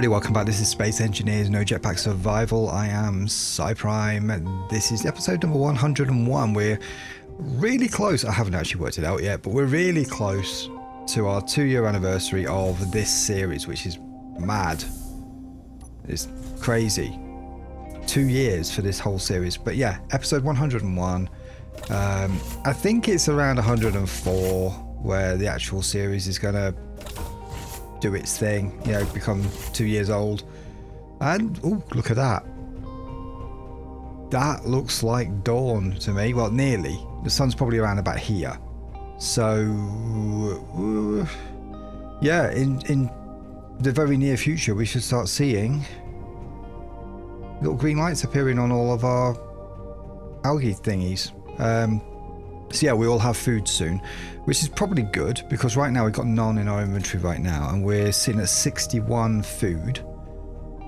everybody, welcome back. This is Space Engineers No Jetpack Survival. I am PsyPrime. This is episode number 101. We're really close. I haven't actually worked it out yet, but we're really close to our 2-year anniversary of this series, which is mad. It's crazy. 2 years for this whole series. But yeah, episode 101. I think it's around 104 where the actual series is going to do its thing, you know, become 2 years old. And oh, look at that. That looks like dawn to me. Well, nearly. The sun's probably around about here. So yeah, in the very near future we should start seeing little green lights appearing on all of our algae thingies. So yeah, we all have food soon, which is probably good because right now we've got none in our inventory right now, and we're sitting at 61 food.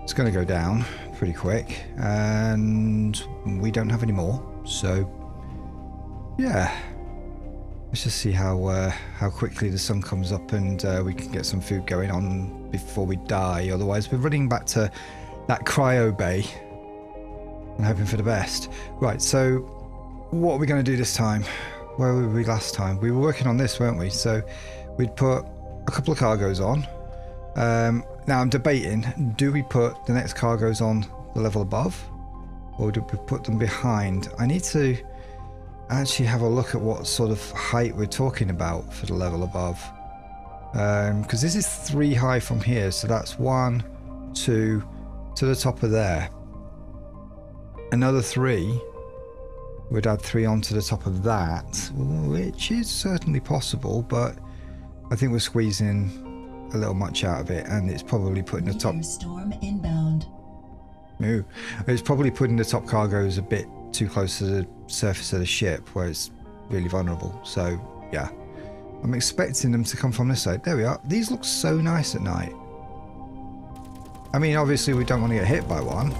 It's going to go down pretty quick, and we don't have any more. So yeah, let's just see how quickly the sun comes up and we can get some food going on before we die. Otherwise, we're running back to that cryo bay and hoping for the best. Right, so what are we going to do this time? Where were we last time? We were working on this, weren't we? So we'd put a couple of cargoes on. Now I'm debating, do we put the next cargoes on the level above, or do we put them behind? I need to actually have a look at what sort of height we're talking about for the level above. Because this is 3 high from here, so that's 1, 2 to the top of there. Another 3. We'd add 3 onto the top of that, which is certainly possible, but I think we're squeezing a little much out of it, and it's probably putting the top storm inbound. Ooh, it's probably putting the top cargoes a bit too close to the surface of the ship, where it's really vulnerable. So yeah, I'm expecting them to come from this side. There we are. These look so nice at night. I mean, obviously we don't want to get hit by one.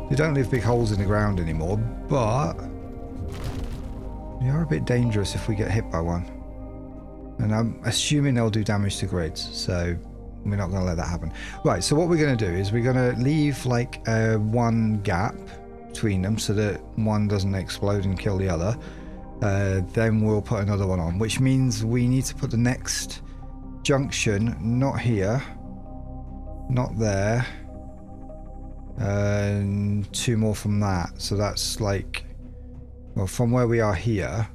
They don't leave big holes in the ground anymore, but they are a bit dangerous if we get hit by one. And I'm assuming they'll do damage to grids, so we're not going to let that happen. Right, so what we're going to do is we're going to leave like one gap between them so that one doesn't explode and kill the other. Then we'll put another one on, which means we need to put the next junction not here, not there, and 2 more from that. So that's like, well, from where we are here,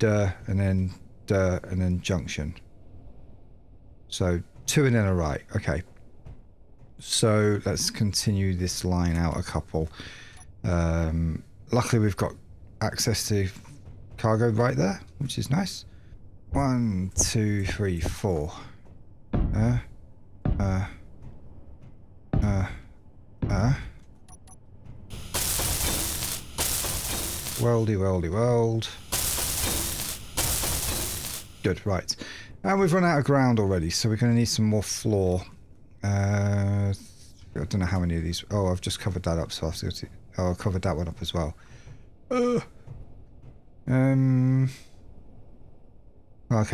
and then junction. So 2 and then a right. Okay, so let's continue this line out a couple. Luckily we've got access to cargo right there, which is nice. 1, 2, 3, 4. Weldy weld. Good, right. And we've run out of ground already, so we're going to need some more floor. I don't know how many of these. Oh, I've just covered that up, so I have to go to. Oh, I covered that one up as well. Okay,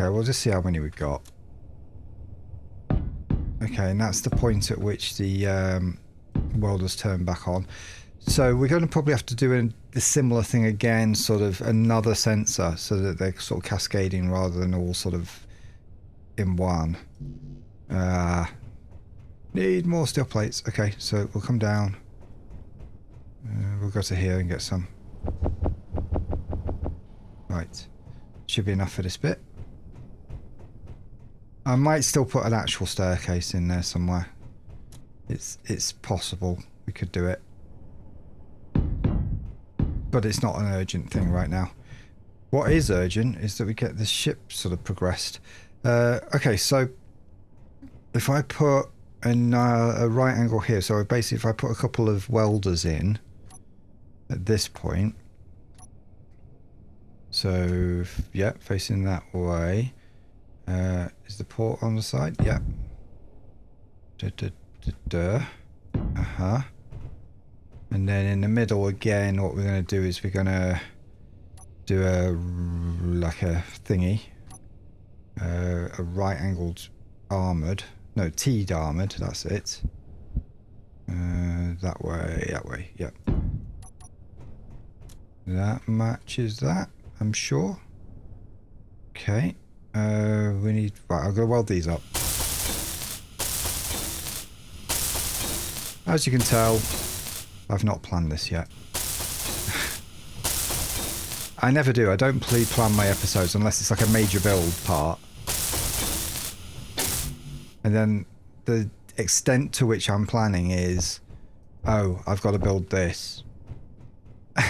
we'll just see how many we've got. Okay, and that's the point at which the welders turn back on. So we're going to probably have to do a similar thing again, sort of another sensor, so that they're sort of cascading rather than all sort of in one. Need more steel plates. Okay, so we'll come down. We'll go to here and get some. Right, should be enough for this bit. I might still put an actual staircase in there somewhere. It's possible we could do it, but it's not an urgent thing right now. What is urgent is that we get this ship sort of progressed. Okay, so if I put a right angle here, so basically if I put a couple of welders in at this point, so yeah, facing that way. Is the port on the side? Yeah. And then in the middle again, what we're going to do is we're going to do like a thingy A right-angled armoured. No, T'd armoured, that's it. That way, yep. That matches that, I'm sure. Okay. We need... Right, I'll go weld these up. As you can tell, I've not planned this yet. I never do. I don't plan my episodes unless it's like a major build part. And then the extent to which I'm planning is, oh, I've got to build this.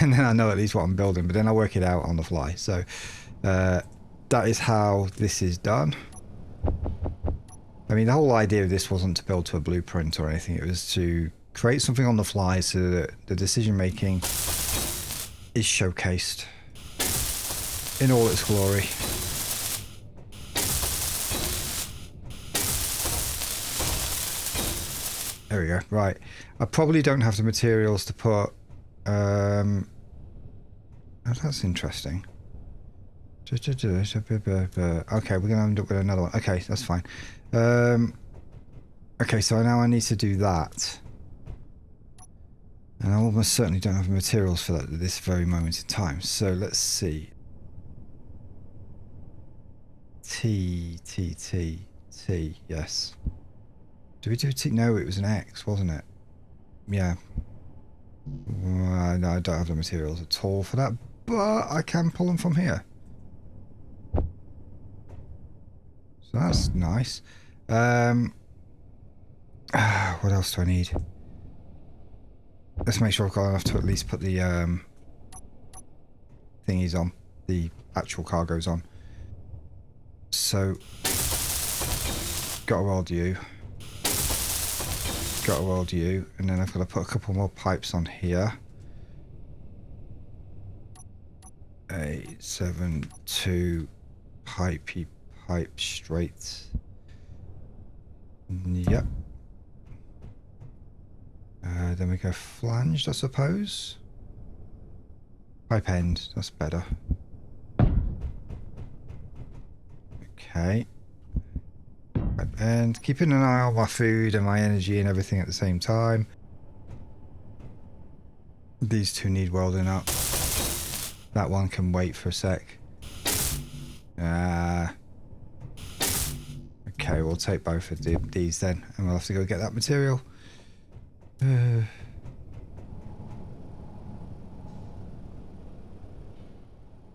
And then I know at least what I'm building, but then I work it out on the fly. So that is how this is done. I mean, the whole idea of this wasn't to build to a blueprint or anything. It was to create something on the fly so that the decision making is showcased in all its glory. There we go. Right. I probably don't have the materials to put... Oh, that's interesting. Okay, we're going to end up with another one. Okay, that's fine. Okay, so now I need to do that. And I almost certainly don't have the materials for that at this very moment in time. So let's see. T, yes. Did we do T? No, it was an X, wasn't it? Yeah. No, I don't have the materials at all for that, but I can pull them from here. So that's nice. What else do I need? Let's make sure I've got enough to at least put the thingies on, the actual cargoes on. So, got to weld you. Got to weld you, and then I've got to put a couple more pipes on here. 8, 7, 2, pipe straight. Yep. Then we go flanged, I suppose. Pipe end, that's better. Okay. Pipe end. Keeping an eye on my food and my energy and everything at the same time. These two need welding up. That one can wait for a sec. Okay, we'll take both of these then, and we'll have to go get that material.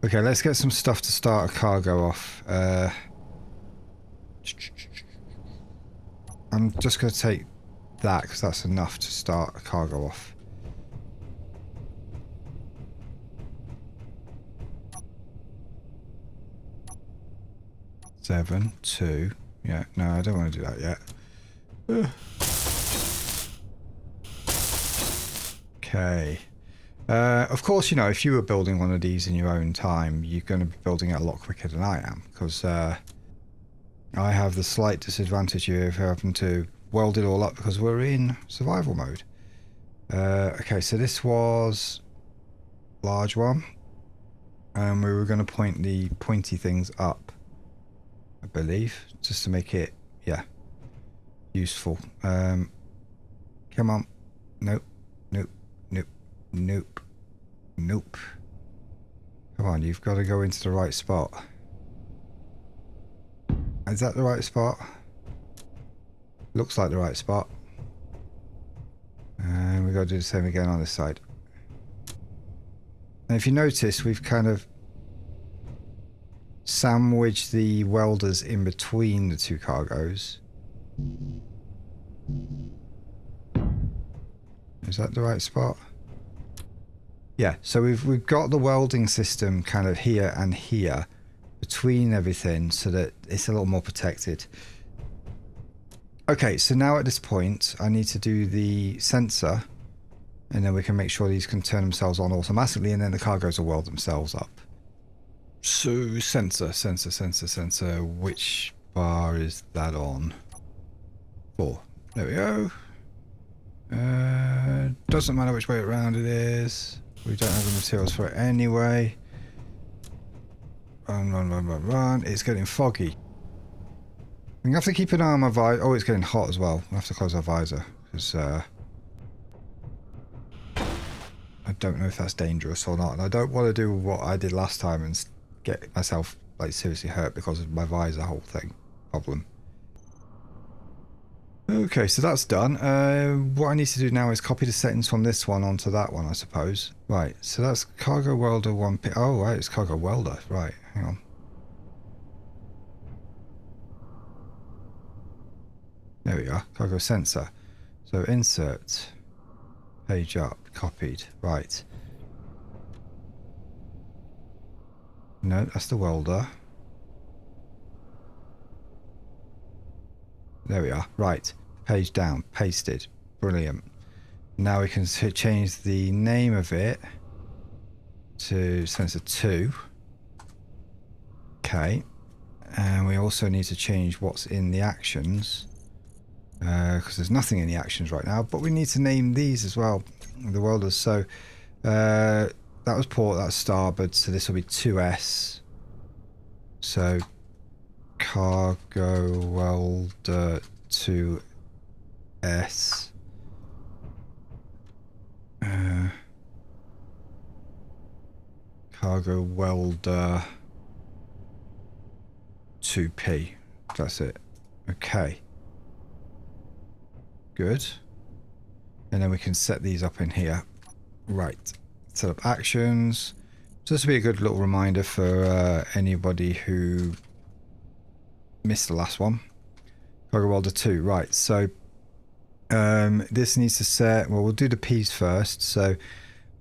Okay, let's get some stuff to start a cargo off. I'm just going to take that because that's enough to start a cargo off. Seven, 2. Yeah, no, I don't want to do that yet. Okay. Of course, you know, if you were building one of these in your own time, you're going to be building it a lot quicker than I am, because I have the slight disadvantage here of having to weld it all up because we're in survival mode. Okay, so this was large one, and we were going to point the pointy things up, I believe, just to make it, yeah, useful. Come on. Nope. Nope. Nope. Nope. Nope. Come on, you've got to go into the right spot. Is that the right spot? Looks like the right spot. And we've got to do the same again on this side. And if you notice, we've kind of sandwiched the welders in between the two cargoes. Is that the right spot? Yeah, so we've got the welding system kind of here and here between everything so that it's a little more protected. Okay, so now at this point I need to do the sensor, and then we can make sure these can turn themselves on automatically, and then the cargoes will weld themselves up. So sensor, which bar is that on? 4. There we go. Doesn't matter which way around it is. We don't have the materials for it anyway. Run. It's getting foggy. I'm going to have to keep an eye on my visor. Oh, it's getting hot as well. We'll have to close our visor. Because I don't know if that's dangerous or not. And I don't want to do what I did last time and get myself like seriously hurt because of my visor whole thing problem. Okay, so that's done. What I need to do now is copy the settings from this one onto that one, I suppose. Right, so that's cargo welder 1P. Oh, right, it's cargo welder. Right, hang on. There we are, cargo sensor. So insert, page up, copied. Right. No, that's the welder. There we are. Right. Page down. Pasted. Brilliant. Now we can change the name of it to sensor 2. Okay. And we also need to change what's in the actions. Because there's nothing in the actions right now. But we need to name these as well. The welders. So that was port. That's starboard. So this will be 2S. So cargo welder 2S. Cargo welder 2P. That's it. Okay. Good. And then we can set these up in here. Right. Set up actions. So this will be a good little reminder for anybody who missed the last one. Cargo welder 2. Right. So this needs to set, well, we'll do the P's first. So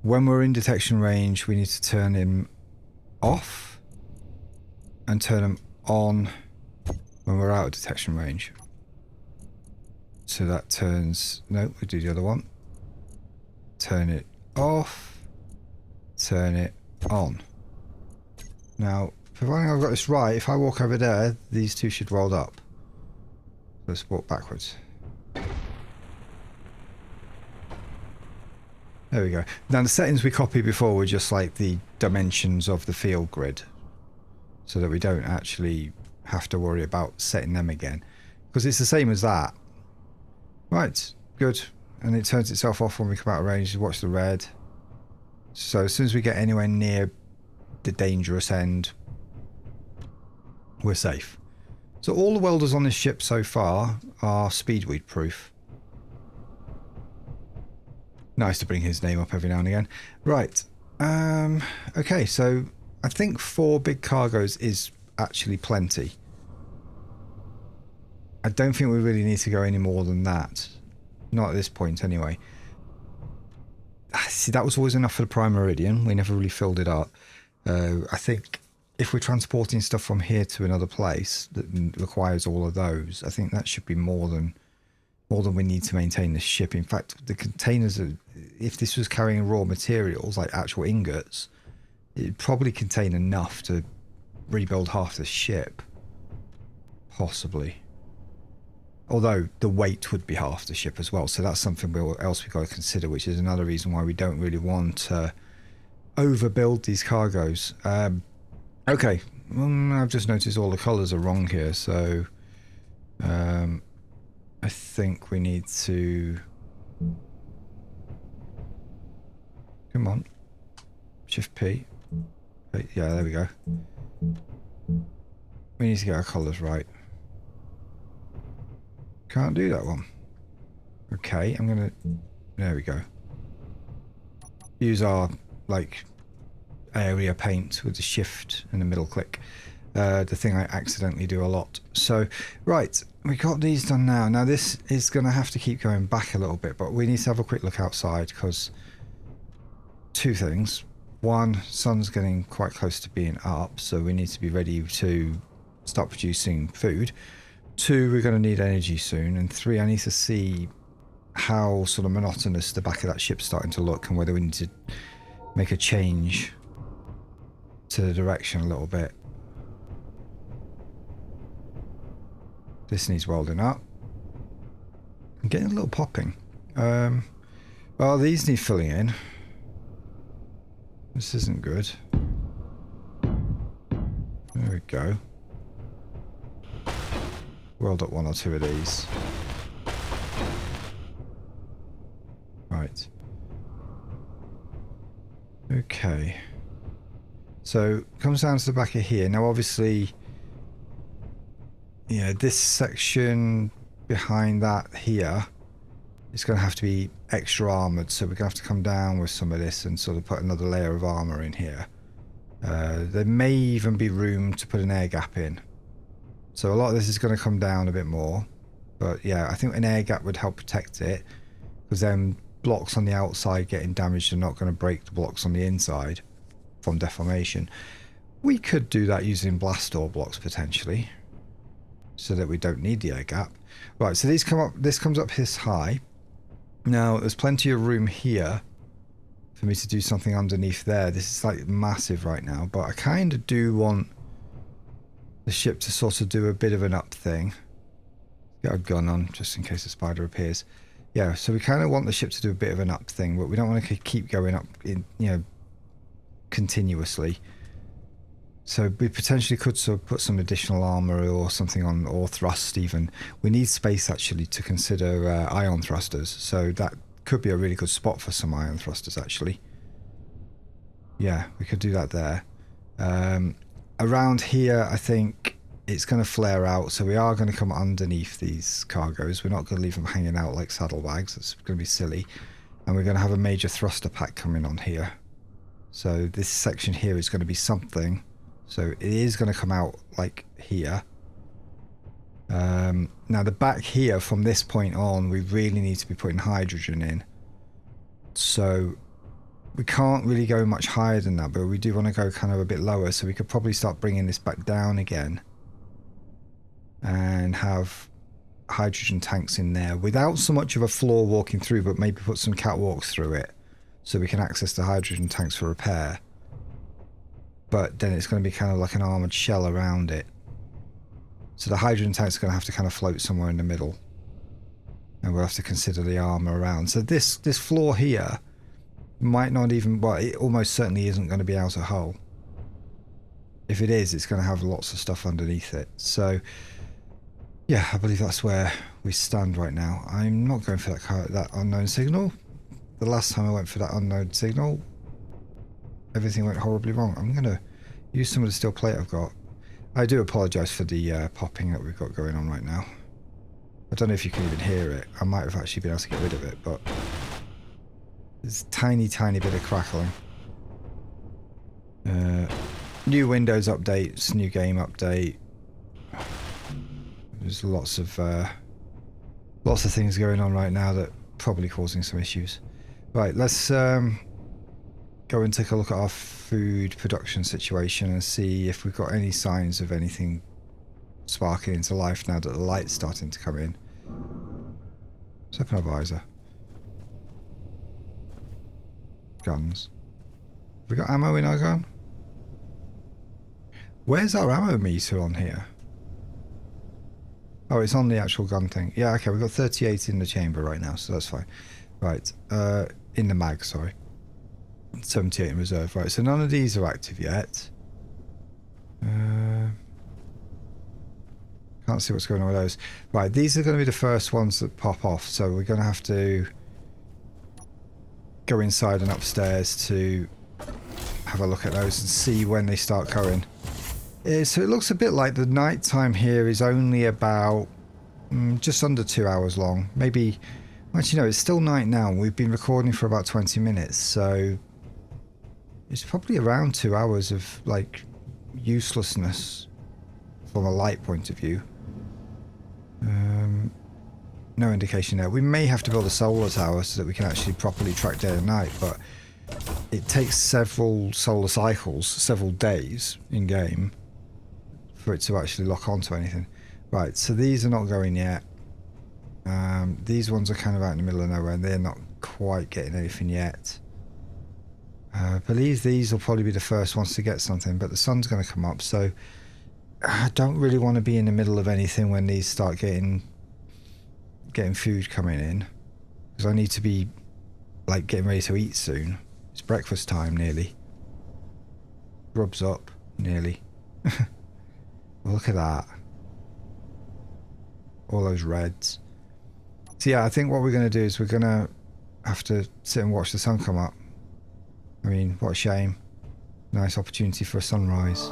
when we're in detection range, we need to turn him off and turn him on when we're out of detection range. So that turns, no, we do the other one. Turn it off, turn it on. Now, providing I've got this right, if I walk over there, these two should roll up. Let's walk backwards. There we go. Now the settings we copied before were just like the dimensions of the field grid, so that we don't actually have to worry about setting them again, because it's the same as that. Right, good. And it turns itself off when we come out of range. Watch the red. So as soon as we get anywhere near the dangerous end, we're safe. So all the welders on this ship so far are speedweed proof. Nice to bring his name up every now and again. Right. Okay, so I think 4 big cargoes is actually plenty. I don't think we really need to go any more than that. Not at this point, anyway. See, that was always enough for the Prime Meridian. We never really filled it up. I think if we're transporting stuff from here to another place that requires all of those, I think that should be more than we need to maintain this ship. In fact, the containers, if this was carrying raw materials, like actual ingots, it'd probably contain enough to rebuild half the ship. Possibly. Although the weight would be half the ship as well, so that's something else we've got to consider, which is another reason why we don't really want to overbuild these cargoes. Okay, I've just noticed all the colours are wrong here, so I think we need to... Come on. Shift P. Yeah, there we go. We need to get our colours right. Can't do that one. Okay, I'm gonna... There we go. Use our, like, area paint with the shift and the middle click. The thing I accidentally do a lot. So, right, we got these done now. Now this is going to have to keep going back a little bit, but we need to have a quick look outside because 2 things. 1, sun's getting quite close to being up, so we need to be ready to start producing food. 2, we're going to need energy soon. And 3, I need to see how sort of monotonous the back of that ship's starting to look and whether we need to make a change to the direction a little bit. This needs welding up. I'm getting a little popping. Well, these need filling in. This isn't good. There we go. Weld up one or two of these. Right. Okay. So, comes down to the back of here. Now, obviously, yeah, this section behind that here is going to have to be extra armoured. So, we're going to have to come down with some of this and sort of put another layer of armour in here. There may even be room to put an air gap in. So, a lot of this is going to come down a bit more. But, yeah, I think an air gap would help protect it. Because then blocks on the outside getting damaged are not going to break the blocks on the inside from deformation. We could do that using blast door blocks potentially, so that we don't need the air gap. Right, so these come up. This comes up this high. Now there's plenty of room here for me to do something underneath there. This is like massive right now, but I kind of do want the ship to sort of do a bit of an up thing. Get a gun on just in case a spider appears. Yeah, so we kind of want the ship to do a bit of an up thing, but we don't want to keep going up in, you know, continuously. So we potentially could sort of put some additional armor or something on, or thrust even. We need space actually to consider ion thrusters, so that could be a really good spot for some ion thrusters actually. Yeah, we could do that there. Around here I think it's going to flare out, so we are going to come underneath these cargoes. We're not going to leave them hanging out like saddlebags. It's going to be silly. And we're going to have a major thruster pack coming on here. So this section here is going to be something. So it is going to come out like here. Now the back here, from this point on, we really need to be putting hydrogen in. So we can't really go much higher than that, but we do want to go kind of a bit lower. So we could probably start bringing this back down again. And have hydrogen tanks in there without so much of a floor walking through, but maybe put some catwalks through it so we can access the hydrogen tanks for repair. But then it's going to be kind of like an armoured shell around it. So the hydrogen tanks are going to have to kind of float somewhere in the middle. And we'll have to consider the armour around. So this floor here might not even, well, it almost certainly isn't going to be outer hull. If it is, it's going to have lots of stuff underneath it. So yeah, I believe that's where we stand right now. I'm not going for that unknown signal. The last time I went for that unknown signal, everything went horribly wrong. I'm going to use some of the steel plate I've got. I do apologise for the popping that we've got going on right now. I don't know if you can even hear it. I might have actually been able to get rid of it, but there's a tiny bit of crackling. New Windows updates, new game update. There's lots of things going on right now that are probably causing some issues. Right, let's go and take a look at our food production situation and see if we've got any signs of anything sparking into life now that the light's starting to come in. Let's open our visor. Guns. Have we got ammo in our gun? Where's our ammo meter on here? Oh, it's on the actual gun thing. Yeah, okay, we've got 38 in the chamber right now, so that's fine. Right, in the mag, sorry. 78 in reserve. Right, so none of these are active yet. Can't see what's going on with those. Right, these are going to be the first ones that pop off, so we're going to have to go inside and upstairs to have a look at those and see when they start going. So it looks a bit like the night time here is only about just under 2 hours long. Maybe, actually no, it's still night now. We've been recording for about 20 minutes, so it's probably around 2 hours of like uselessness from a light point of view. No indication there. We may have to build a solar tower so that we can actually properly track day and night, but it takes several solar cycles, several days in game for it to actually lock onto anything. Right, so these are not going yet. These ones are kind of out in the middle of nowhere and they're not quite getting anything yet. I believe these will probably be the first ones to get something, but the sun's going to come up, so I don't really want to be in the middle of anything when these start getting food coming in, because I need to be like getting ready to eat soon. It's breakfast time nearly. Grub's up nearly. Look at that. all those reds. So yeah, I think what we're going to do is we're going to have to sit and watch the sun come up. I mean, what a shame. Nice opportunity for a sunrise.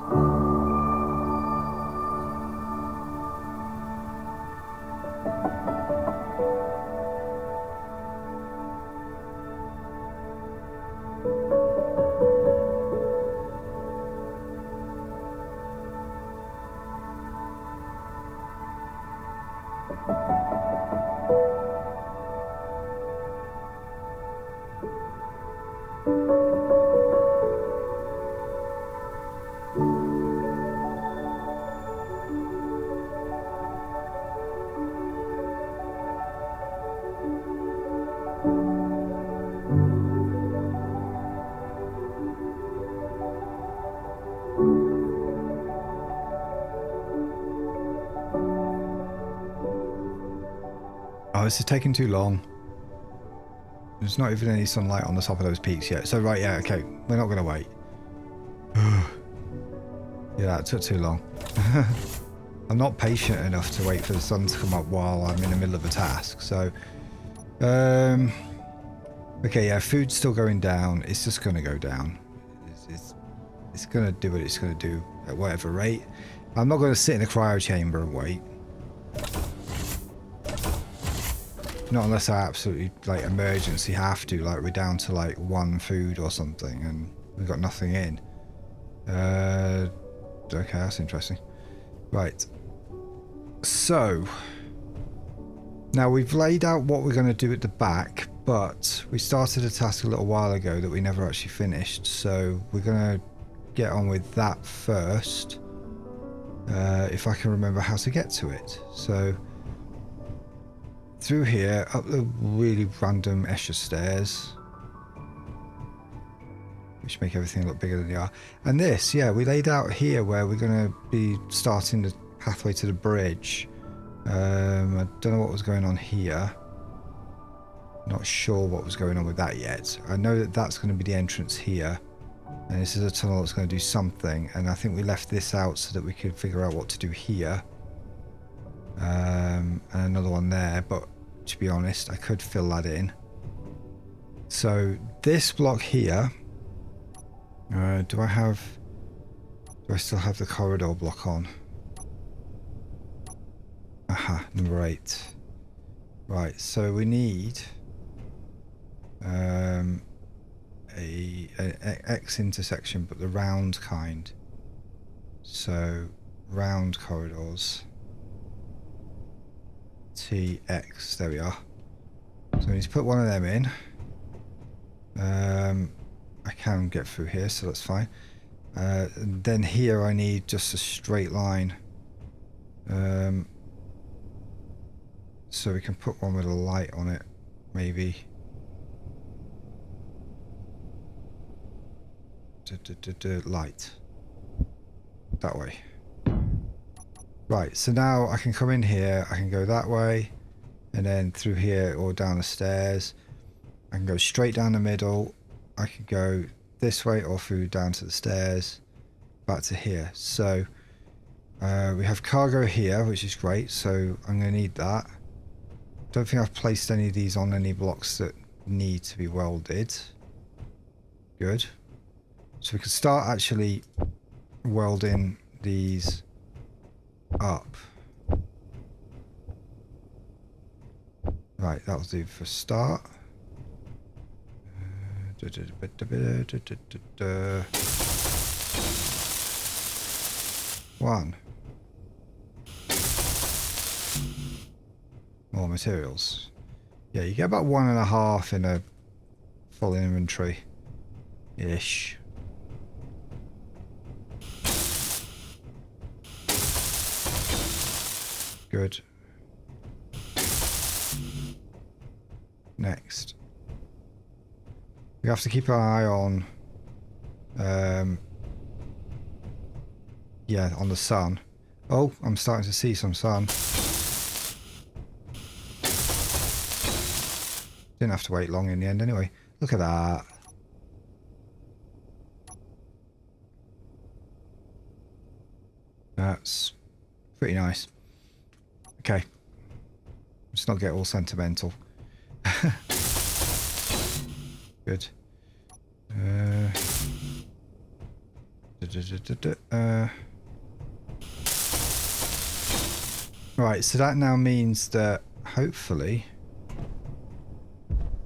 Oh, this is taking too long. There's not even any sunlight on the top of those peaks yet. So right, yeah, okay, we're not going to wait. Yeah, that took too long. I'm not patient enough to wait for the sun to come up while I'm in the middle of a task. So, okay, yeah, food's still going down. It's just going to go down. It's going to do what it's going to do at whatever rate. I'm not going to sit in a cryo chamber and wait. Not unless I absolutely, like, emergency have to. Like, we're down to, like, 1 food or something and we've got nothing in. Okay, that's interesting. Right. So, now we've laid out what we're going to do at the back, but we started a task a little while ago that we never actually finished. So, we're going to get on with that first. If I can remember how to get to it. So, through here, up the really random Escher stairs, which make everything look bigger than they are. And this, yeah, we laid out here where we're going to be starting the pathway to the bridge. I don't know what was going on here. Not sure what was going on with that yet. I know that that's going to be the entrance here. And this is a tunnel that's going to do something. And I think we left this out so that we could figure out what to do here. And another one there, but to be honest, I could fill that in. So this block here, do I still have the corridor block on? Aha, number 8. Right, so we need a X intersection, but the round kind. So round corridors. TX, there we are. So we need to put one of them in. I can get through here, so that's fine. Then here I need just a straight line. So we can put one with a light on it, maybe. Light. That way. Right, so now I can come in here, I can go that way, and then through here or down the stairs. I can go straight down the middle. I can go this way or through down to the stairs, back to here. So we have cargo here, which is great, so I'm going to need that. Don't think I've placed any of these on any blocks that need to be welded. Good. So we can start actually welding these up. Right, that'll do for start. One. More materials. Yeah, you get about 1.5 in a full inventory ish. Good. Next. We have to keep our eye on yeah, on the sun. Oh, I'm starting to see some sun. Didn't have to wait long in the end anyway. Look at that. That's pretty nice. Okay. Let's not get all sentimental. Good. Right, so that now means that hopefully...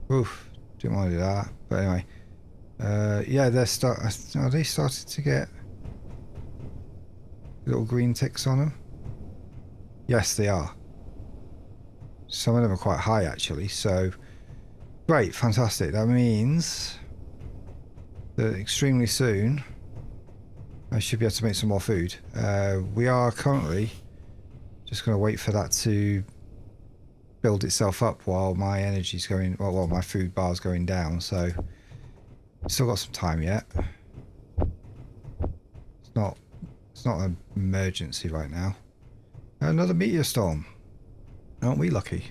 Oof, didn't want to do that. But anyway. Yeah, are they starting to get little green ticks on them? Yes, they are. Some of them are quite high, actually. So, great, fantastic. That means that extremely soon I should be able to make some more food. We are currently just going to wait for that to build itself up while my energy's going, well, while my food bar's going down. So, still got some time yet. It's not an emergency right now. Another meteor storm. Aren't we lucky?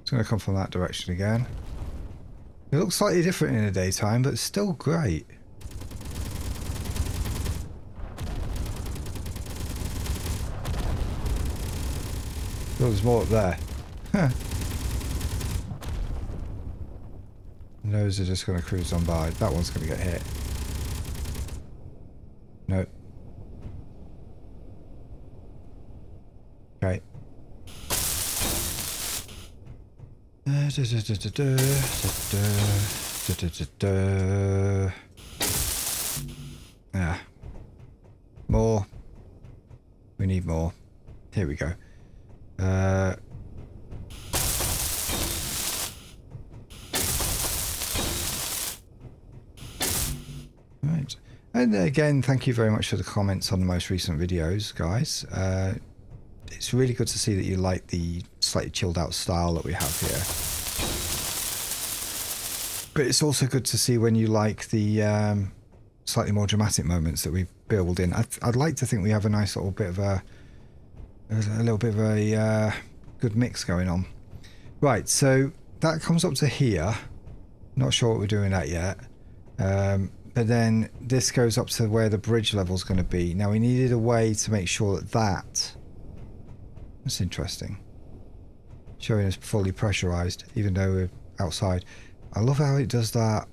It's going to come from that direction again. It looks slightly different in the daytime, but it's still great. Oh, there's more up there. Huh. Those are just going to cruise on by. That one's going to get hit. Nope. Okay. Yeah. More. We need more. Here we go. Right. And again, thank you very much for the comments on the most recent videos, guys. It's really good to see that you like the slightly chilled out style that we have here. But it's also good to see when you like the slightly more dramatic moments that we build in. I'd like to think we have a nice little bit of a good mix going on. Right, so that comes up to here. Not sure what we're doing that yet. But then this goes up to where the bridge level is going to be. Now we needed a way to make sure that that's interesting. Showing us fully pressurized, even though we're outside. I love how it does that.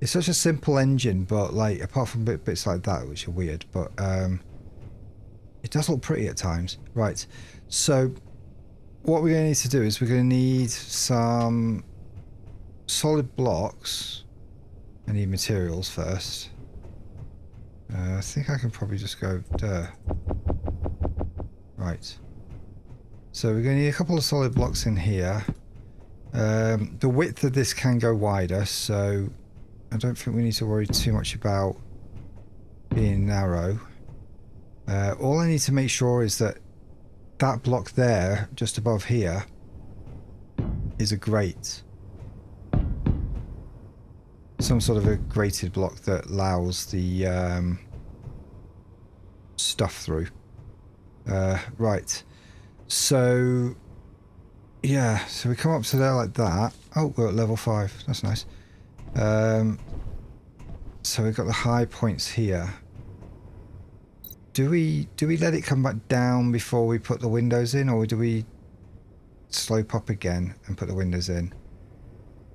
It's such a simple engine, but like apart from bits like that, which are weird, but it does look pretty at times. Right, so what we're going to need to do is we're going to need some solid blocks. I need materials first. I think I can probably just go there. Right. So we're going to need a couple of solid blocks in here. The width of this can go wider, so I don't think we need to worry too much about being narrow. All I need to make sure is that that block there, just above here, is a grate. Some sort of a grated block that allows the stuff through. Right. So, yeah, so we come up to there like that. Oh, we're at level 5. That's nice. So we've got the high points here. Do we let it come back down before we put the windows in, or do we slope up again and put the windows in?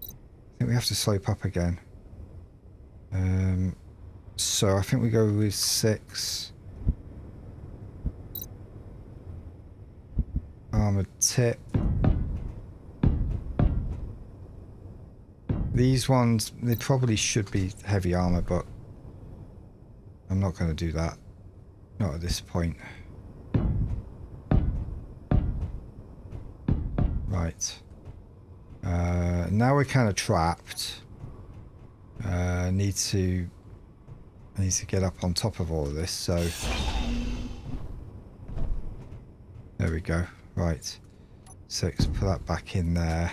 I think we have to slope up again. So I think we go with 6. Armored tip. These ones, they probably should be heavy armor, but I'm not going to do that. Not at this point. Right. Now we're kind of trapped. I need to get up on top of all of this, so there we go. Right, 6, put that back in there,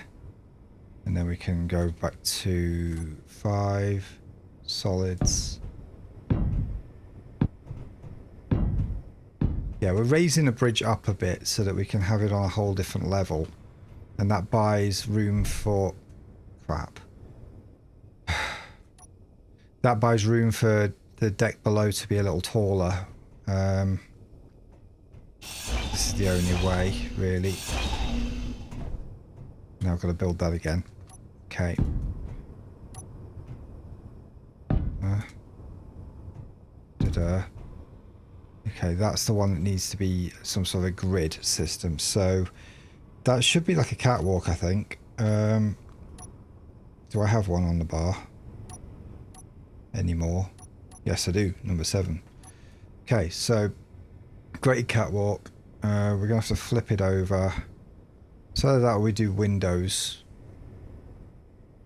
and then we can go back to 5 solids. Yeah, we're raising the bridge up a bit so that we can have it on a whole different level, and that buys room for crap. That buys room for the deck below to be a little taller. This is the only way, really. Now I've got to build that again. Okay. Okay, that's the one that needs to be some sort of grid system. So that should be like a catwalk, I think. Do I have one on the bar anymore? Yes, I do. Number 7. Okay, so great catwalk. We're gonna have to flip it over. So that we do windows.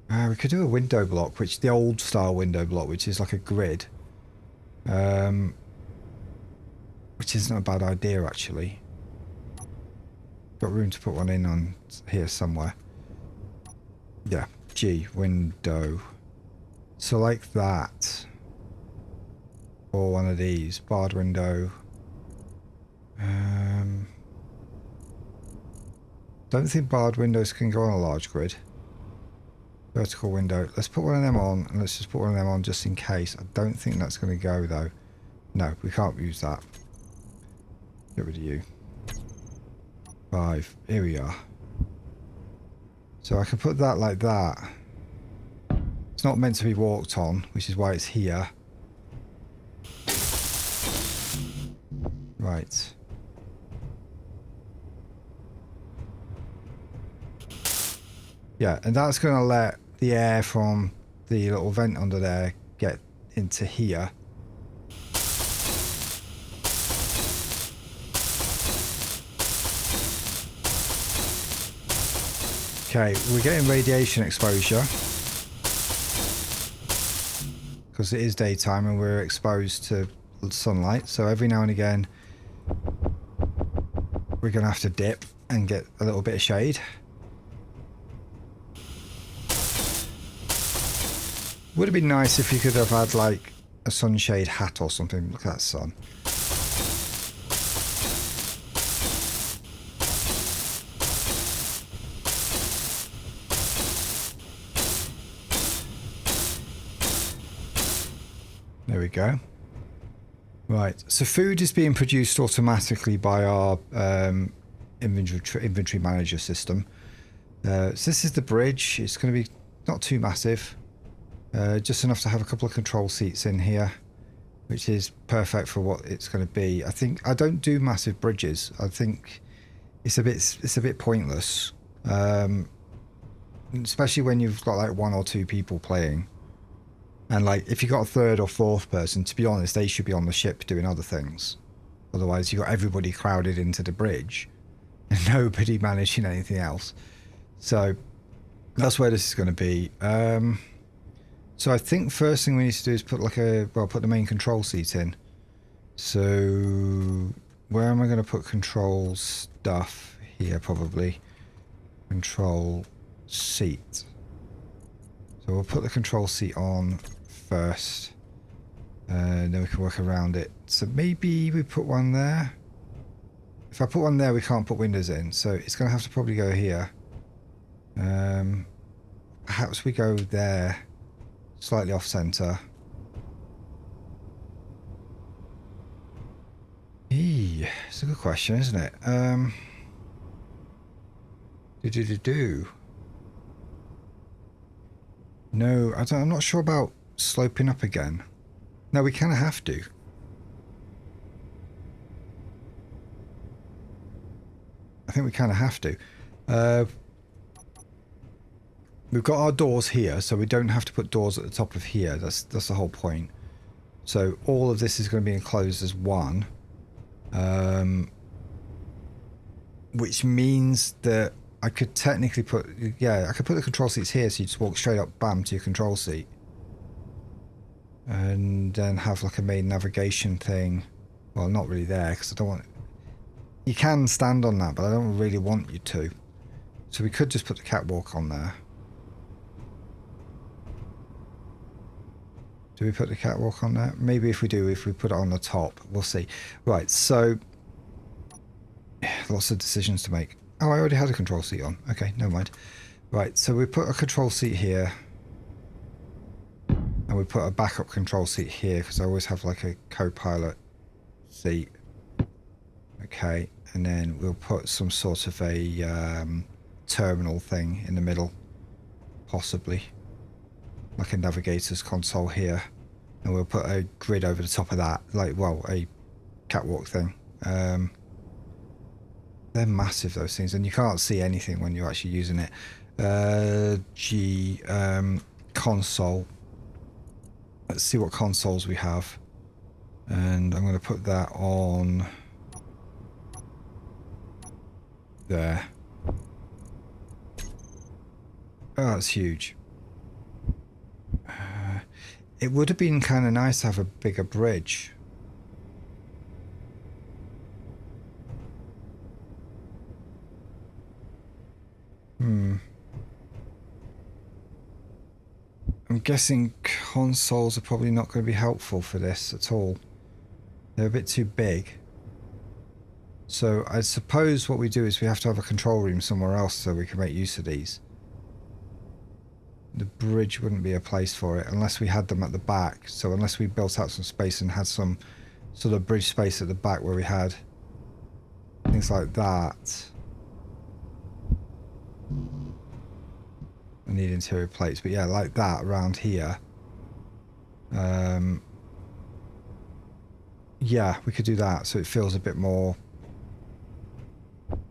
We could do a window block, which the old style window block, which is like a grid. Which isn't a bad idea, actually. Got room to put one in on here somewhere. Yeah, G, window. So like that. Or one of these, barred window. Don't think barred windows can go on a large grid. Vertical window. Let's put one of them on, and let's just put one of them on just in case. I don't think that's going to go, though. No, we can't use that. Get rid of you. 5. Here we are. So I can put that like that. It's not meant to be walked on, which is why it's here. Right. Yeah, and that's going to let the air from the little vent under there get into here. Okay, we're getting radiation exposure because it is daytime and we're exposed to sunlight. So every now and again, we're going to have to dip and get a little bit of shade. Would have been nice if you could have had like a sunshade hat or something. Look at that sun. There we go. Right, so food is being produced automatically by our inventory manager system. So this is the bridge. It's going to be not too massive. Just enough to have a couple of control seats in here, which is perfect for what it's going to be. I think I don't do massive bridges. I think it's a bit pointless, especially when you've got like 1 or 2 people playing, and like if you've got a 3rd or 4th person, to be honest, they should be on the ship doing other things. Otherwise, you've got everybody crowded into the bridge and nobody managing anything else. So that's where this is going to be. So I think first thing we need to do is put like put the main control seat in. So where am I going to put control stuff? Here probably. Control seat. So we'll put the control seat on first. Then we can work around it. So maybe we put one there. If I put one there, we can't put windows in. So it's going to have to probably go here. Perhaps we go there. Slightly off center. It's a good question, isn't it? No, I'm not sure about sloping up again. No, we kind of have to. I think we kind of have to. We've got our doors here, so we don't have to put doors at the top of here. That's the whole point. So all of this is going to be enclosed as one. Which means that I could technically put... Yeah, I could put the control seats here, so you just walk straight up, bam, to your control seat. And then have like a main navigation thing. Well, not really there, because I don't want... You can stand on that, but I don't really want you to. So we could just put the catwalk on there. Do we put the catwalk on there? Maybe if we do, if we put it on the top, we'll see. Right, so lots of decisions to make. Oh, I already had a control seat on. Okay, never mind. Right, so we put a control seat here. And we put a backup control seat here because I always have like a co-pilot seat. Okay, and then we'll put some sort of a terminal thing in the middle, possibly. Like a navigator's console here. And we'll put a grid over the top of that, like, well, a catwalk thing. They're massive, those things, and you can't see anything when you're actually using it. Console. Let's see what consoles we have. And I'm going to put that on there. Oh, that's huge. It would have been kind of nice to have a bigger bridge. I'm guessing consoles are probably not going to be helpful for this at all. They're a bit too big. So I suppose what we do is we have to have a control room somewhere else so we can make use of these. The bridge wouldn't be a place for it unless we had them at the back. So unless we built out some space and had some sort of bridge space at the back where we had things like that. I need interior plates, but yeah, like that around here. Yeah, we could do that so it feels a bit more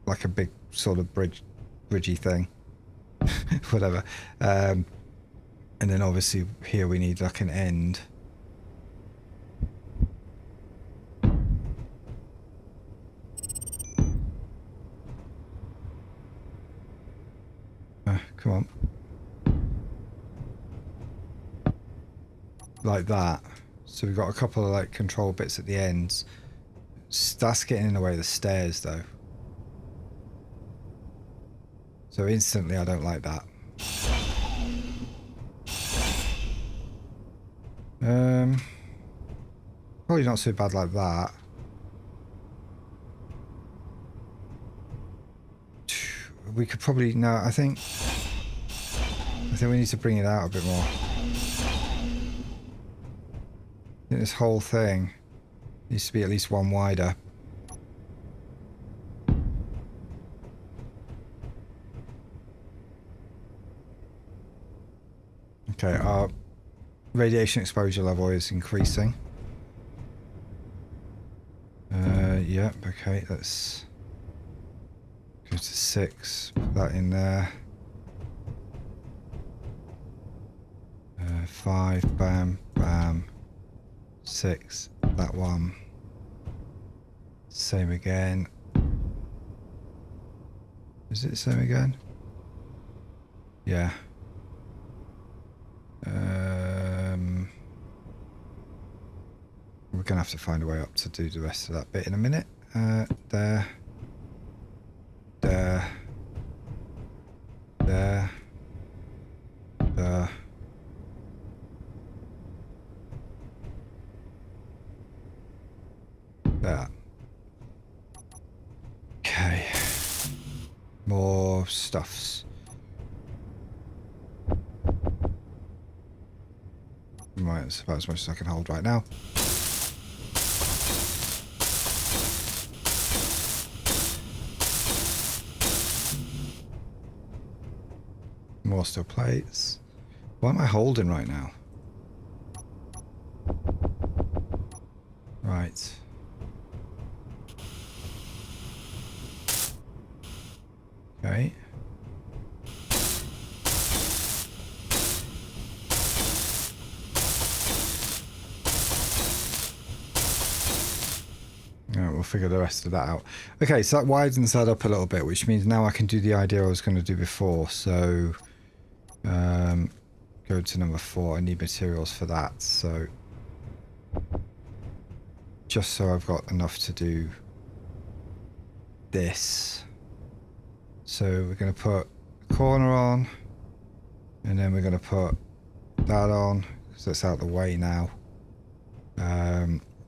like a big sort of bridgey thing. Whatever. And then obviously here we need like an end. Come on. Like that. So we've got a couple of like control bits at the ends. That's getting in the way of the stairs though. So instantly I don't like that. Probably not so bad like that. We could probably, no, I think we need to bring it out a bit more. I think this whole thing needs to be at least one wider. Okay, our radiation exposure level is increasing. Yep, okay, let's go to 6, put that in there. 5, bam, bam. 6, that one. Same again. Is it the same again? Yeah. We're gonna have to find a way up to do the rest of that bit in a minute. There. There. There. There. There. Okay. More stuffs. Right, that's about as much as I can hold right now. More steel plates. What am I holding right now? Right. Okay. Alright, we'll figure the rest of that out. Okay, so that widens that up a little bit, which means now I can do the idea I was going to do before. So, go to number 4. I need materials for that. So, just so I've got enough to do this. So we're going to put a corner on, and then we're going to put that on, because that's out of the way now.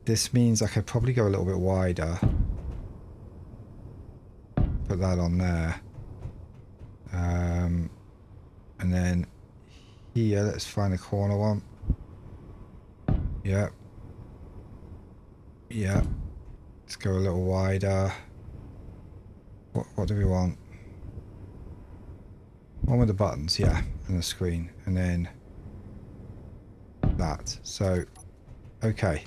This means I could probably go a little bit wider. Put that on there. And then here, let's find a corner one. Yeah. Yeah. Let's go a little wider. What do we want? One with the buttons, yeah, and the screen, and then that. So, okay.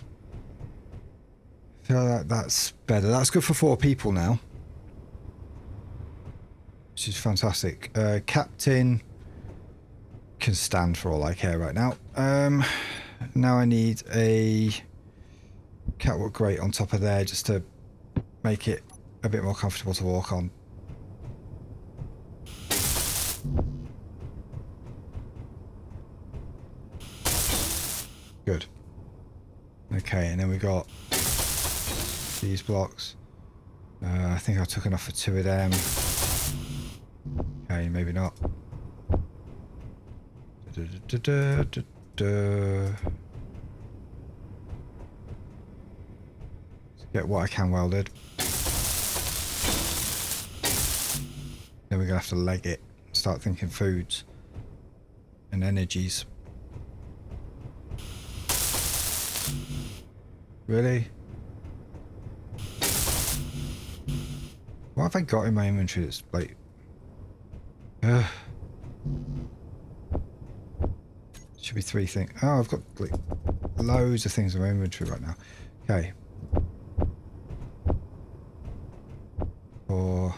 I feel like that's better. That's good for 4 people now, which is fantastic. Captain can stand for all I care right now. Now I need a catwalk grate on top of there just to make it a bit more comfortable to walk on. Good. Okay, and then we got these blocks. I think I took enough for 2 of them. Okay, maybe not. Get what I can welded. Then we're gonna have to leg it. Start thinking foods and energies. Really? What have I got in my inventory that's like... Should be 3 things. Oh, I've got like loads of things in my inventory right now. Okay. Or...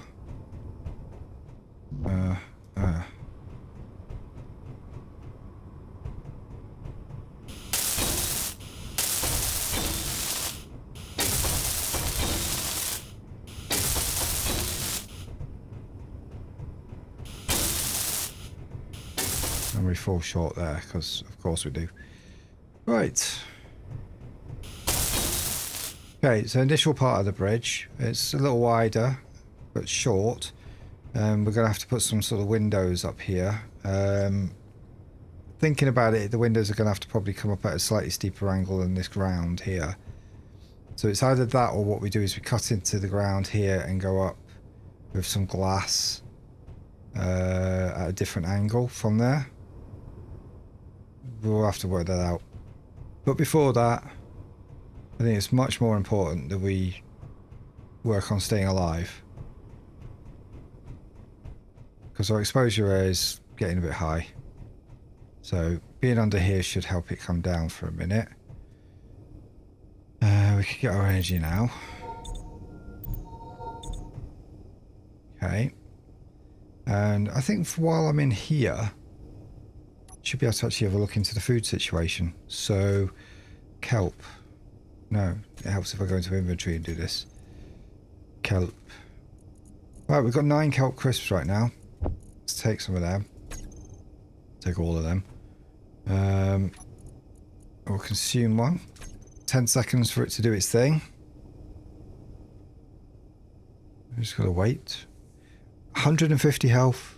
And we fall short there, because of course we do. Right. Okay, so initial part of the bridge. It's a little wider, but short. We're going to have to put some sort of windows up here. Thinking about it, the windows are going to have to probably come up at a slightly steeper angle than this ground here. So it's either that, or what we do is we cut into the ground here and go up with some glass at a different angle from there. We'll have to work that out. But before that, I think it's much more important that we work on staying alive. Because our exposure is getting a bit high. So being under here should help it come down for a minute. We can get our energy now. Okay. And I think while I'm in here, should be able to actually have a look into the food situation. So, kelp. No, it helps if I go into inventory and do this. Kelp. Right, we've got 9 kelp crisps right now. Let's take some of them. Take all of them. We'll consume one. 10 seconds for it to do its thing. I'm just gotta wait. 150 health.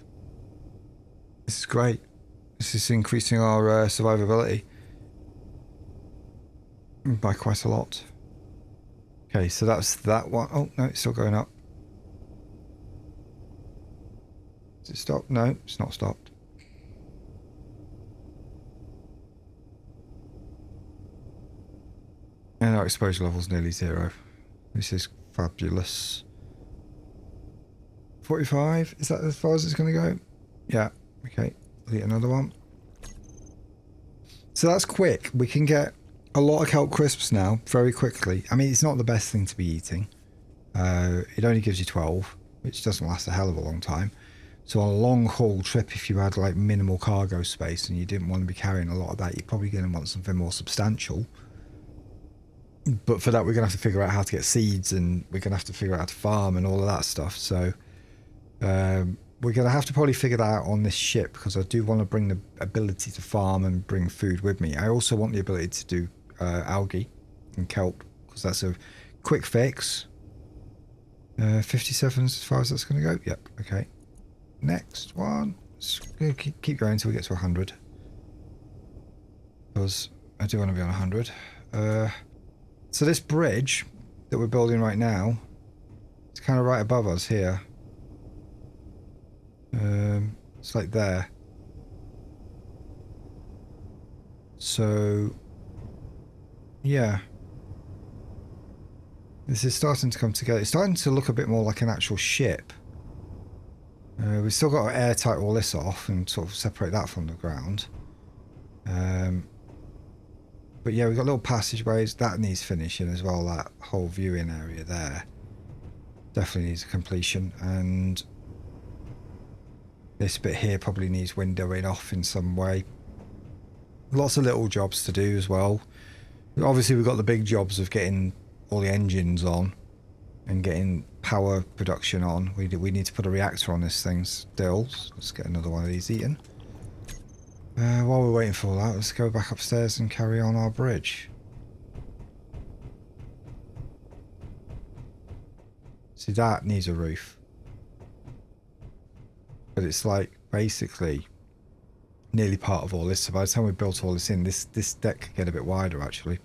This is great. This is increasing our survivability by quite a lot. Okay, so that's that one. Oh, no, it's still going up. Is it stopped? No, it's not stopped. And our exposure level is nearly 0. This is fabulous. 45? Is that as far as it's going to go? Yeah. Okay. I'll eat another one. So that's quick. We can get a lot of kelp crisps now very quickly. I mean, it's not the best thing to be eating. It only gives you 12, which doesn't last a hell of a long time. So on a long haul trip, if you had like minimal cargo space and you didn't want to be carrying a lot of that, you're probably going to want something more substantial. But for that, we're going to have to figure out how to get seeds, and we're going to have to figure out how to farm and all of that stuff. So we're going to have to probably figure that out on this ship, because I do want to bring the ability to farm and bring food with me. I also want the ability to do algae and kelp, because that's a quick fix. 57 as far as that's going to go. Yep. Okay. Next one. Just going to keep going until we get to 100. Because I do want to be on 100. So this bridge that we're building right now, it's kind of right above us here. It's like there. So Yeah. This is starting to come together. It's starting to look a bit more like an actual ship. We've still got to airtight all this off and sort of separate that from the ground. But yeah, we've got little passageways. That needs finishing as well, that whole viewing area there. Definitely needs a completion. And this bit here probably needs windowing off in some way. Lots of little jobs to do as well. Obviously we've got the big jobs of getting all the engines on and getting power production on. We need to put a reactor on this thing still. So let's get another one of these eaten. While we're waiting for all that, let's go back upstairs and carry on our bridge. See, that needs a roof. But it's like basically nearly part of all this. So by the time we built all this in, this deck could get a bit wider actually.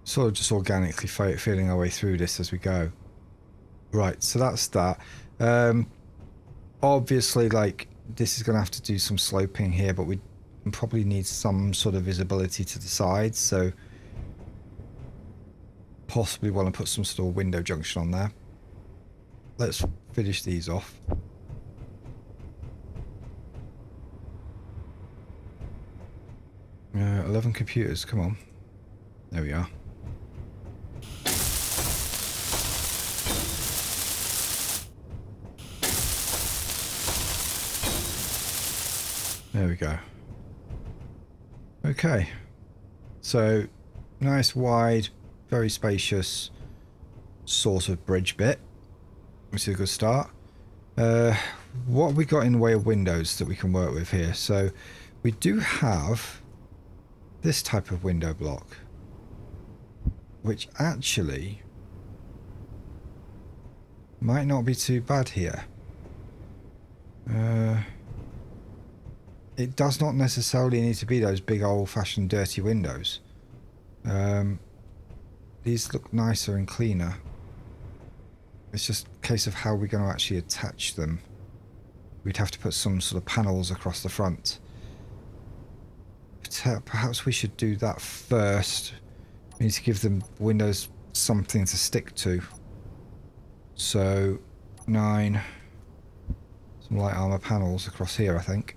Sort of just organically feeling our way through this as we go. Right, so that's that. Obviously, like, this is going to have to do some sloping here, but we probably need some sort of visibility to the sides, so possibly want to put some sort of window junction on there. Let's finish these off. Uh, 11 computers, come on. There we are. There we go. Okay. So, nice, wide, very spacious sort of bridge bit, which is a good start. What have we got in the way of windows that we can work with here? So, we do have this type of window block, which actually might not be too bad here. It does not necessarily need to be those big old-fashioned dirty windows. These look nicer and cleaner. It's just a case of how we're going to actually attach them. We'd have to put some sort of panels across the front. Perhaps we should do that first. We need to give the windows something to stick to. So, 9. Some light armor panels across here, I think.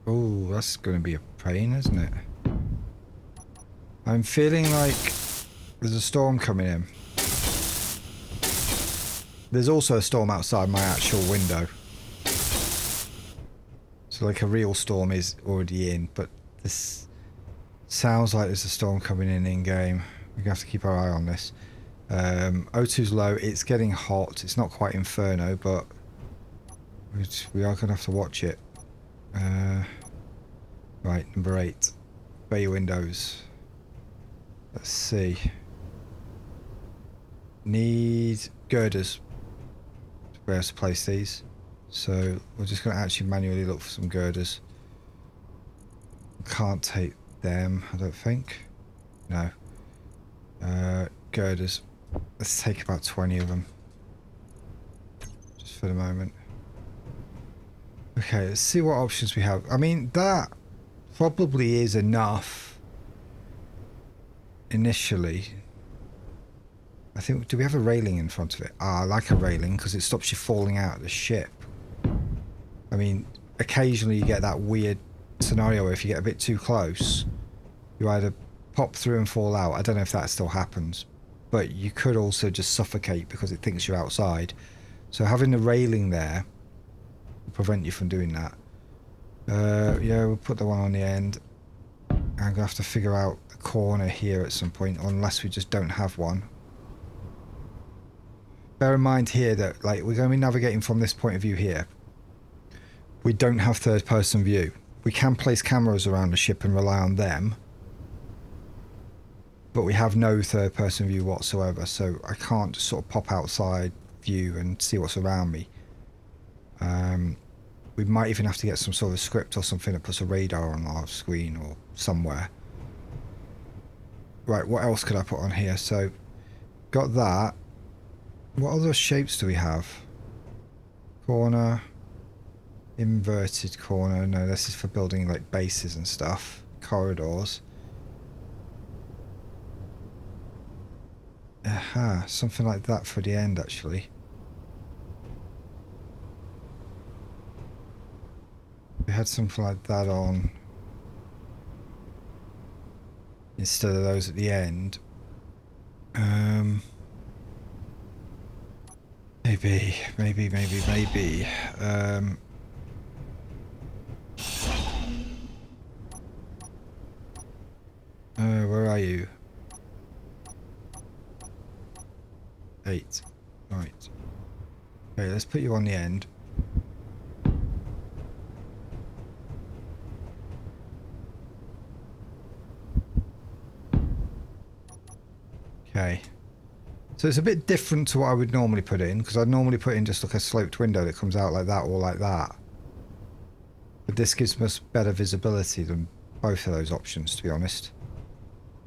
Oh, that's going to be a pain, isn't it? I'm feeling like there's a storm coming in. There's also a storm outside my actual window. So like a real storm is already in, but this sounds like there's a storm coming in game. We're going to have to keep our eye on this. O2's low, it's getting hot. It's not quite Inferno, but we are going to have to watch it. Right, number 8. Bay windows. Let's see. Need girders to be able to place these. So we're just going to actually manually look for some girders. Can't take them, I don't think. No. Girders. Let's take about 20 of them. Just for the moment. Okay, let's see what options we have. I mean, that probably is enough initially. I think, do we have a railing in front of it? Ah, I like a railing because it stops you falling out of the ship. I mean, occasionally you get that weird scenario where if you get a bit too close, you either pop through and fall out. I don't know if that still happens, but you could also just suffocate because it thinks you're outside. So having the railing there will prevent you from doing that. Yeah, we'll put the one on the end. I'm going to have to figure out the corner here at some point, unless we just don't have one. Bear in mind here that like we're going to be navigating from this point of view here. We don't have third person view. We can place cameras around the ship and rely on them, but we have no third person view whatsoever, so I can't just sort of pop outside view and see what's around me. We might even have to get some sort of script or something that puts a radar on our screen or somewhere. Right, what else could I put on here? So, got that. What other shapes do we have? Corner. Inverted corner. No, this is for building like bases and stuff. Corridors. Aha, something like that for the end actually. We had something like that on instead of those at the end. Maybe. Where are you? 8. Right. Okay, let's put you on the end. Okay. So it's a bit different to what I would normally put in, because I'd normally put in just like a sloped window that comes out like that or like that. But this gives us better visibility than both of those options, to be honest.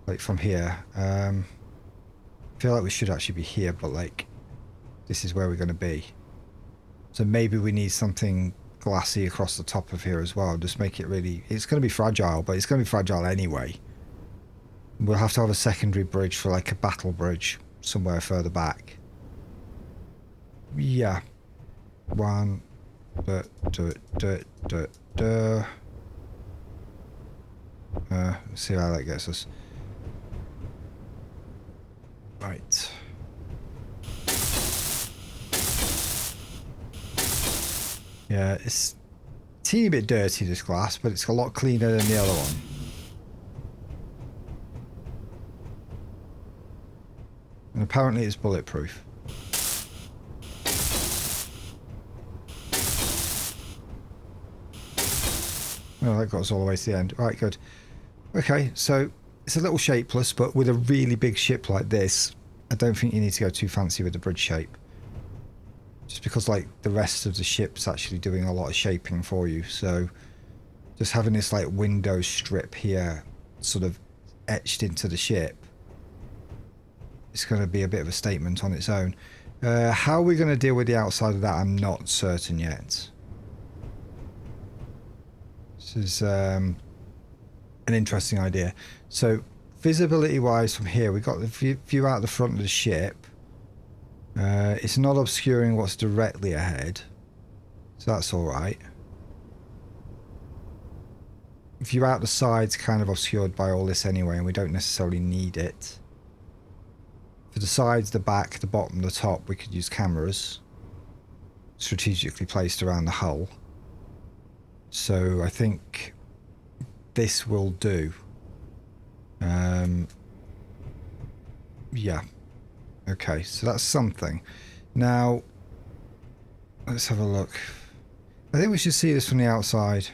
Like from here. I feel like we should actually be here, but like this is where we're going to be. So maybe we need something glassy across the top of here as well. Just make it really... It's going to be fragile, but it's going to be fragile anyway. We'll have to have a secondary bridge for like a battle bridge somewhere further back. Yeah. One. Let's see how that gets us. Right. Yeah, it's a teeny bit dirty, this glass, but it's a lot cleaner than the other one. And apparently it's bulletproof. Oh, that got us all the way to the end. Right, good. Okay, so it's a little shapeless, but with a really big ship like this, I don't think you need to go too fancy with the bridge shape. Just because, like, the rest of the ship's actually doing a lot of shaping for you. So just having this, like, window strip here sort of etched into the ship, it's going to be a bit of a statement on its own. How are we going to deal with the outside of that? I'm not certain yet. This is an interesting idea. So visibility wise from here, we've got the view out the front of the ship. It's not obscuring what's directly ahead, so that's all right. View out the side's kind of obscured by all this anyway, and we don't necessarily need it. For the sides, the back, the bottom, the top, we could use cameras strategically placed around the hull. So I think this will do. Yeah. Okay, so that's something. Now, let's have a look. I think we should see this from the outside.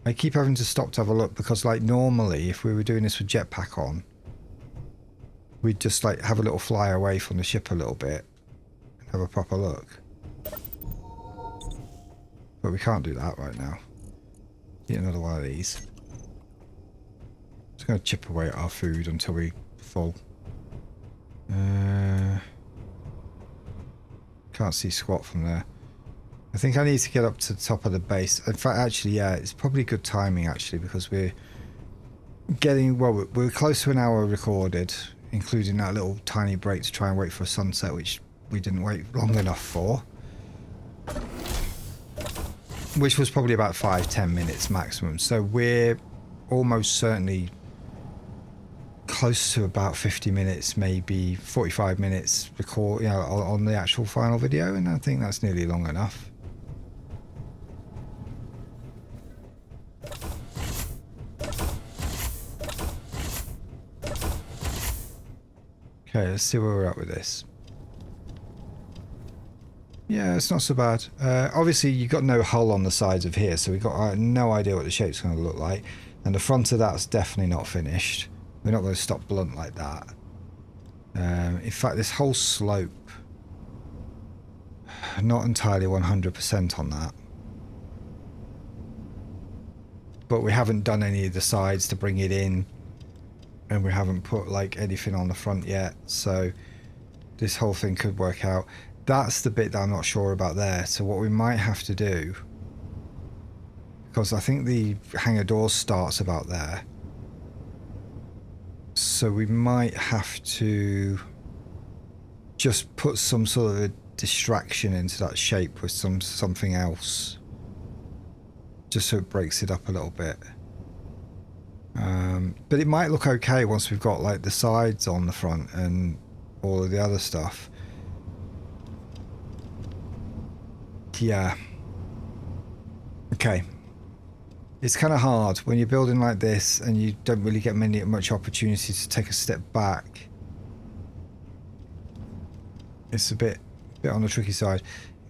I keep having to stop to have a look because, like, normally if we were doing this with Jetpack on, we'd just, like, have a little fly away from the ship a little bit and have a proper look. But we can't do that right now. Get another one of these. Just going to chip away at our food until we're full. Can't see squat from there. I think I need to get up to the top of the base. In fact, actually, yeah, it's probably good timing, actually, because we're getting... Well, we're close to an hour recorded, including that little tiny break to try and wait for a sunset, which we didn't wait long enough for. Which was probably about 5-10 minutes maximum. So we're almost certainly close to about 50 minutes, maybe 45 minutes record, you know, on the actual final video, and I think that's nearly long enough. Okay, let's see where we're at with this. Yeah, it's not so bad. Obviously, you've got no hull on the sides of here, so we've got no idea what the shape's going to look like. And the front of that's definitely not finished. We're not going to stop blunt like that. In fact, this whole slope, not entirely 100% on that. but we haven't done any of the sides to bring it in, and we haven't put like anything on the front yet, so this whole thing could work out. That's the bit that I'm not sure about there. So what we might have to do, because I think the hangar door starts about there, so we might have to just put some sort of a distraction into that shape with something else, just so it breaks it up a little bit. But it might look okay once we've got like the sides on the front and all of the other stuff. Yeah. Okay. It's kind of hard when you're building like this and you don't really get much opportunity to take a step back. It's a bit on the tricky side,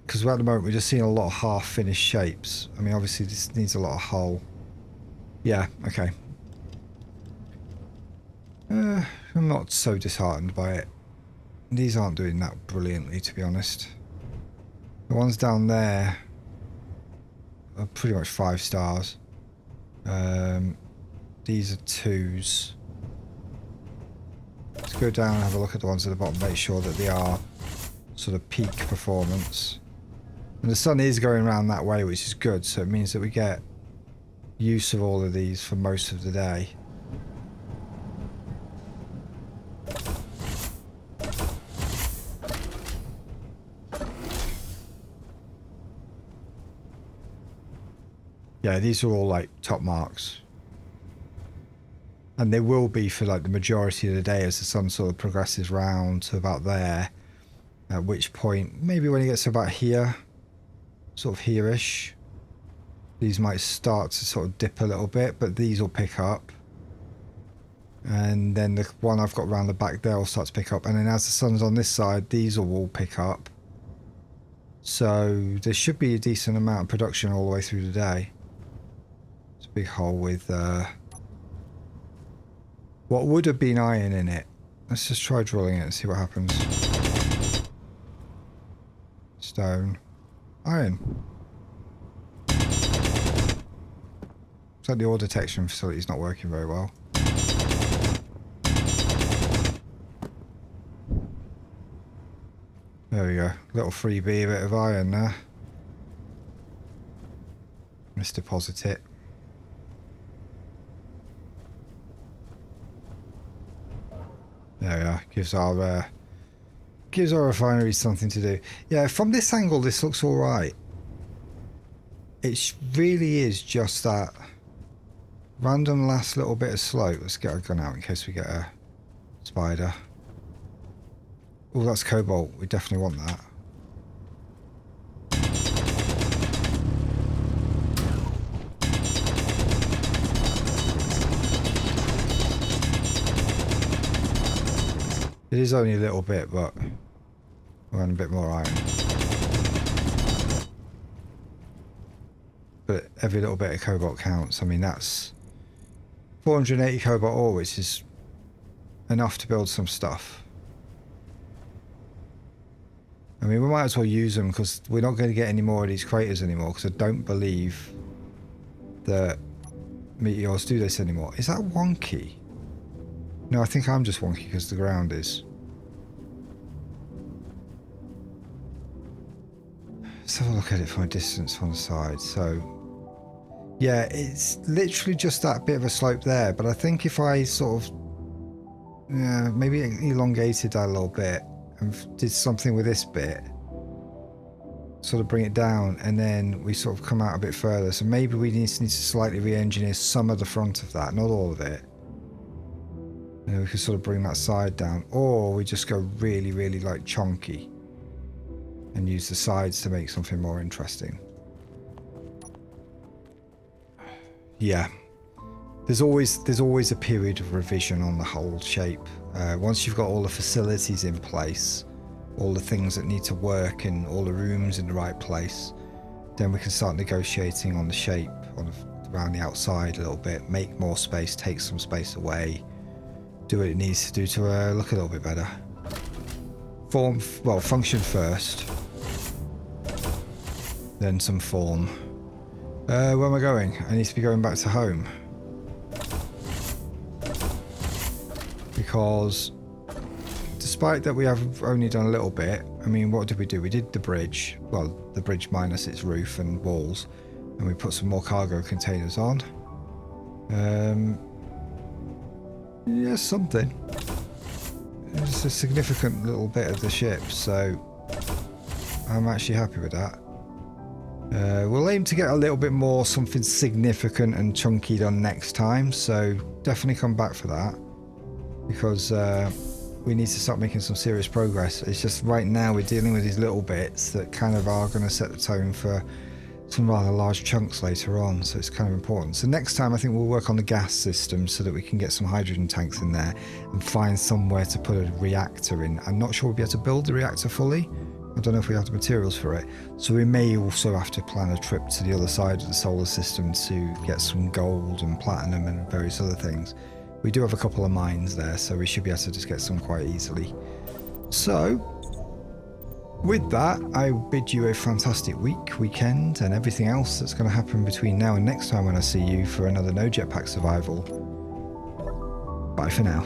because at the moment we're just seeing a lot of half-finished shapes. I mean, obviously this needs a lot of hull. Yeah, okay. I'm not so disheartened by it. These aren't doing that brilliantly, to be honest. The ones down there are pretty much 5 stars. These are 2s. Let's go down and have a look at the ones at the bottom, make sure that they are sort of peak performance. And the sun is going around that way, which is good, so it means that we get use of all of these for most of the day. Yeah, these are all like top marks. And they will be for like the majority of the day as the sun sort of progresses round to about there. At which point, maybe when it gets to about here, sort of here-ish, these might start to sort of dip a little bit, but these will pick up. And then the one I've got around the back there will start to pick up. And then as the sun's on this side, these will all pick up. So there should be a decent amount of production all the way through the day. It's a big hole with what would have been iron in it. Let's just try drilling it and see what happens. Stone. Iron. It's like the ore detection facility is not working very well. There we go. Little freebie, a bit of iron there. Let's deposit it. There we are. Gives our refinery something to do. Yeah, from this angle, this looks all right. It really is just that random last little bit of slope. Let's get our gun out in case we get a spider. Oh, that's cobalt. We definitely want that. It is only a little bit, but we want a bit more iron. But every little bit of cobalt counts. I mean, that's 480 cobalt ore, which is enough to build some stuff. I mean, we might as well use them because we're not going to get any more of these craters anymore, because I don't believe that meteors do this anymore. Is that wonky? No, I think I'm just wonky because the ground is. Let's have a look at it from a distance on the side. So, yeah, it's literally just that bit of a slope there. But I think if I sort of, maybe elongated that a little bit and did something with this bit, sort of bring it down, and then we sort of come out a bit further. So maybe we need to slightly re-engineer some of the front of that, not all of it. You know, we could sort of bring that side down, or we just go really, really like chunky and use the sides to make something more interesting. Yeah, there's always a period of revision on the whole shape. Once you've got all the facilities in place, all the things that need to work and all the rooms in the right place, then we can start negotiating on the shape around the outside a little bit, make more space, take some space away, do what it needs to do to look a little bit better. Function first, then some form. Where am I going? I need to be going back to home. Because despite that we have only done a little bit, I mean, what did we do? We did the bridge, well, the bridge minus its roof and walls, and we put some more cargo containers on. Yeah, something. It's a significant little bit of the ship, so I'm actually happy with that. We'll aim to get a little bit more something significant and chunky done next time, so definitely come back for that, because we need to start making some serious progress. It's just right now we're dealing with these little bits that kind of are going to set the tone for some rather large chunks later on, so it's kind of important. So next time I think we'll work on the gas system so that we can get some hydrogen tanks in there and find somewhere to put a reactor in. I'm not sure we'll be able to build the reactor fully. I don't know if we have the materials for it, so we may also have to plan a trip to the other side of the solar system to get some gold and platinum and various other things. We do have a couple of mines there, so we should be able to just get some quite easily. So with that, I bid you a fantastic weekend, and everything else that's going to happen between now and next time when I see you for another No Jetpack Survival. Bye for now.